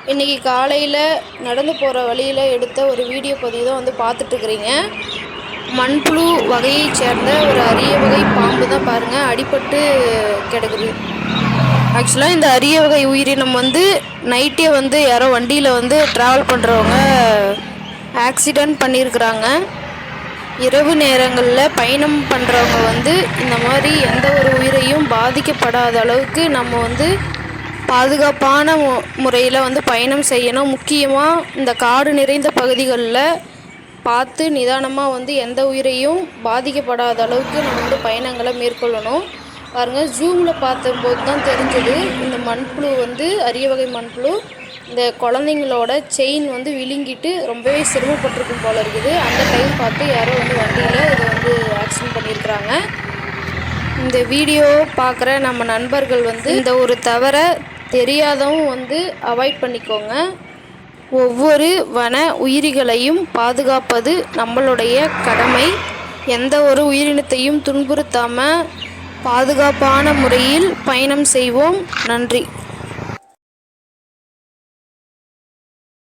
இன்றைக்கி காலையில் நடந்து போகிற வழியில் எடுத்த ஒரு வீடியோ பதிவு தான் பார்த்துட்ருக்குறீங்க. மண்புழு வகையைச் சேர்ந்த ஒரு அரிய வகை பாம்பு தான் பாருங்கள் அடிபட்டு கிடக்குது. ஆக்சுவலாக இந்த அரிய வகை உயிரினம் நைட்டே யாரோ வண்டியில் ட்ராவல் பண்ணுறவங்க ஆக்சிடெண்ட் பண்ணியிருக்கிறாங்க. இரவு நேரங்களில் பயணம் பண்ணுறவங்க இந்த மாதிரி எந்த ஒரு உயிரையும் பாதிக்கப்படாத அளவுக்கு நம்ம பாதுகாப்பான முறையில் பயணம் செய்யணும். முக்கியமாக இந்த காடு நிறைந்த பகுதிகளில் பார்த்து நிதானமாக எந்த உயிரையும் பாதிக்கப்படாத அளவுக்கு நம்ம பயணங்களை மேற்கொள்ளணும். பாருங்கள், ஜூமில் பார்த்தபோது தான் தெரிஞ்சது இந்த மண்புழு அரிய வகை மண்புழு இந்த குழந்தைங்களோட செயின் விழுங்கிட்டு ரொம்பவே சிரமப்பட்டிருக்கும் போல இருக்குது. அந்த டைம் பார்த்து யாரோ வண்டியில் இதை ஆக்சிடென்ட் பண்ணியிருக்கிறாங்க. இந்த வீடியோ பார்க்குற நம்ம நண்பர்கள் இந்த ஒரு தவறை தெரியாதவங்க அவாய்ட் பண்ணிக்கோங்க. ஒவ்வொரு வன உயிரிகளையும் பாதுகாப்பது நம்மளுடைய கடமை. எந்த ஒரு உயிரினத்தையும் துன்புறுத்தாமல் பாதுகாப்பான முறையில் பயணம் செய்வோம். நன்றி.